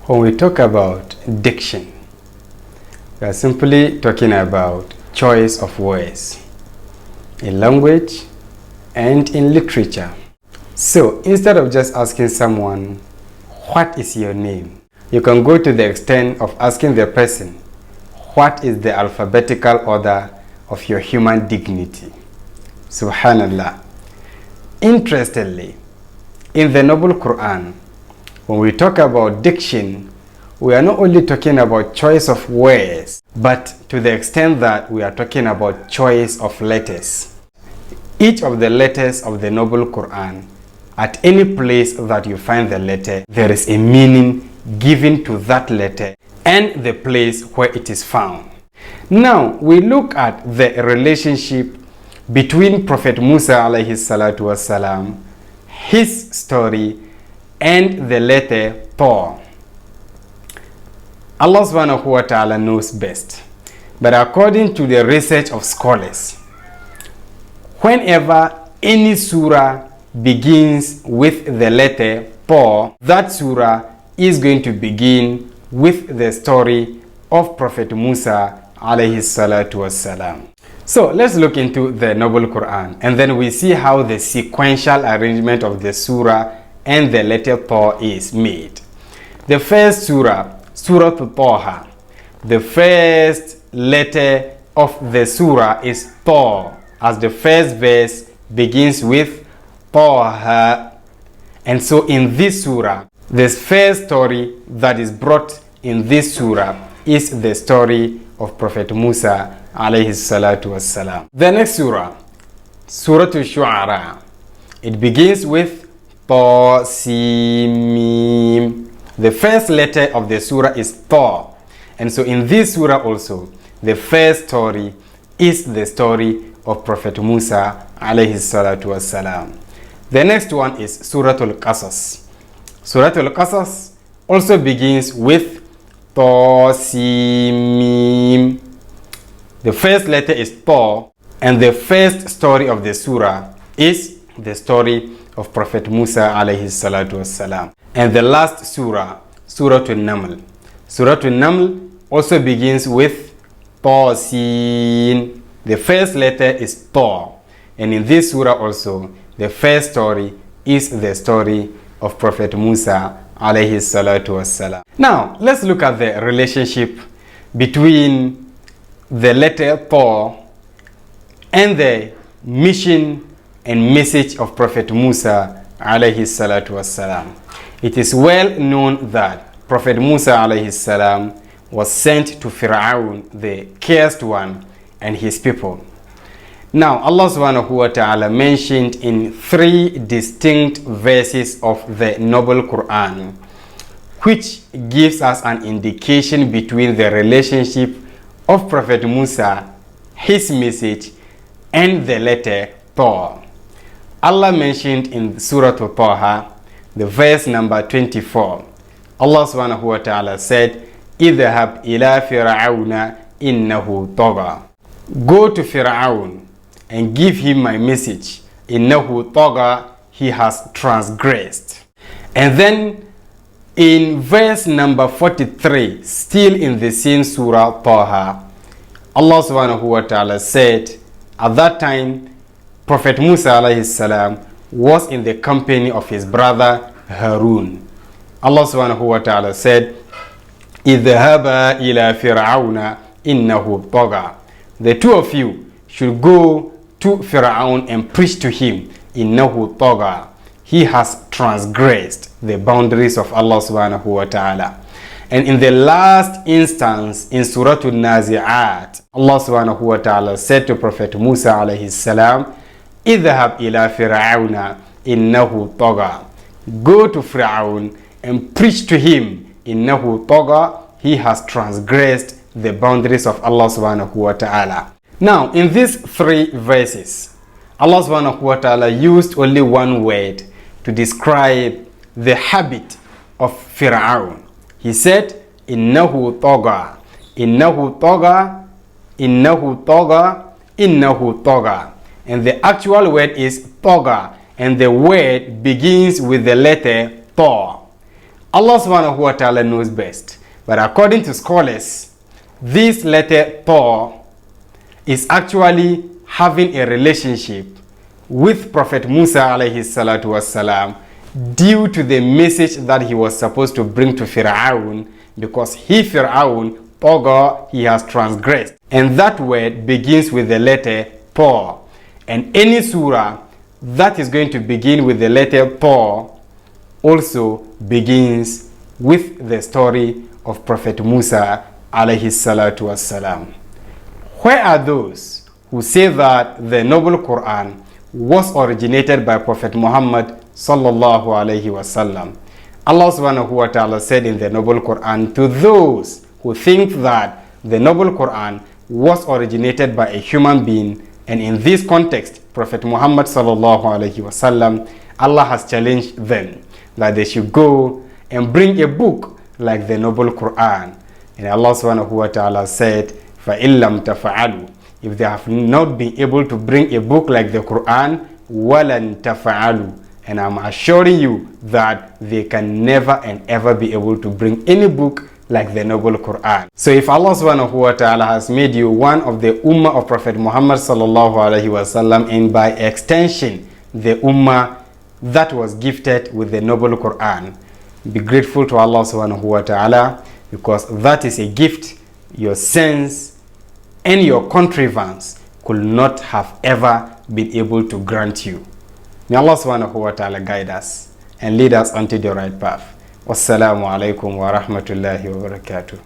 When we talk about diction, we are simply talking about choice of words in language and in literature. So instead of just asking someone, what is your name? You can go to the extent of asking the person, what is the alphabetical order of your human dignity? Subhanallah. Interestingly, in the Noble Qur'an, when we talk about diction, we are not only talking about choice of words, but to the extent that we are talking about choice of letters. Each of the letters of the Noble Qur'an, at any place that you find the letter, there is a meaning given to that letter and the place where it is found. Now, we look at the relationship between Prophet Musa alayhi salatu wasalam, his story, and the letter Taw. Allah subhanahu wa ta'ala knows best. But according to the research of scholars, whenever any surah begins with the letter Taw, that surah is going to begin with the story of Prophet Musa alayhi salatu wassalam. So let's look into the Noble Quran, and then we see how the sequential arrangement of the surah and the letter Taw is made. The first surah, Surah Taha. The first letter of the surah is Taw, as the first verse begins with Taha. And so in this surah, the first story that is brought in this surah is the story of Prophet Musa alayhi salatu wassalam. The next surah, Surah Al-Shu'ara. It begins with Ta Sin Mim. The first letter of the surah is Ta. And so in this surah also, the first story is the story of Prophet Musa alayhi salatu wassalam. The next one is Surah Al-Qasas. Surah Al-Qasas also begins with Ta Sin Mim. The first letter is Ta, and the first story of the surah is the story of Prophet Musa alayhi salatu wassalam. And the last surah, Surah An-Naml. Surah An-Naml also begins with Ta Sin. The first letter is Ta, and in this surah also, the first story is the story of Prophet Musa alayhi salatu wassalam. Now, let's look at the relationship between the letter Taw and the mission and message of Prophet Musa alayhi salatu wassalam. It is well known that Prophet Musa alayhi salam was sent to Fir'aun, the cursed one, and his people. Now, Allah subhanahu wa ta'ala mentioned in 3 distinct verses of the Noble Quran, which gives us an indication between the relationship of Prophet Musa, his message, and the letter Taw. Allah mentioned in Surah Taha, the verse number 24, Allah subhanahu wa ta'ala said, "Idhhab ila fir'auna innahu tagha." Go to Fir'aun and give him my message. Innahu tagha, he has transgressed. And then in verse number 43, still in the same surah Taha, Allah subhanahu wa ta'ala said, at that time, Prophet Musa alayhi salam was in the company of his brother Harun. Allah subhanahu wa ta'ala said, "Idhhaba ila fir'auna innahu tagha." The two of you should go to Fir'aun and preach to him. Innahu tagha. He has transgressed the boundaries of Allah subhanahu wa ta'ala. And in the last instance, in Surah Al-Nazi'at, Allah subhanahu wa ta'ala said to Prophet Musa alayhi salam, "Idhhab ila fir'auna innahu tagha." Go to Fir'aun and preach to him. Innahu tagha. He has transgressed the boundaries of Allah subhanahu wa ta'ala. Now, in these 3 verses, Allah subhanahu wa ta'ala used only one word to describe the habit of Fir'aun. He said, "Innahu tagha, innahu tagha, innahu tagha, innahu tagha." And the actual word is tagha, and the word begins with the letter Ta. Allah subhanahu wa ta'ala knows best. But according to scholars, this letter Pa is actually having a relationship with Prophet Musah alayhi salatu wassalam due to the message that he was supposed to bring to Fir'aun, because Fir'aun, Pogo, he has transgressed. And that word begins with the letter Pa. And any surah that is going to begin with the letter Pa also begins with the story of Prophet Musah alayhi salatu wassalam. Where are those who say that the noble Qur'an was originated by Prophet Muhammad sallallahu alayhi wasallam? Allah subhanahu wa ta'ala said in the noble Qur'an, to those who think that the noble Qur'an was originated by a human being, and in this context Prophet Muhammad sallallahu alayhi wasallam, Allah has challenged them that they should go and bring a book like the noble Qur'an. And Allah subhanahu wa ta'ala said, فَإِن لَمْ تَفَعَلُوا, if they have not been able to bring a book like the Quran, وَلَن تَفَعَلُوا, and I'm assuring you that they can never and ever be able to bring any book like the noble Quran. So if Allah subhanahu wa ta'ala has made you one of the ummah of Prophet Muhammad sallallahu alaihi wasallam, and by extension the ummah that was gifted with the noble Quran, be grateful to Allah subhanahu wa ta'ala, because that is a gift your sins and your contrivance could not have ever been able to grant you. May Allah subhanahu wa ta'ala guide us and lead us onto the right path. Wassalamu alaikum wa rahmatullahi wa barakatuh.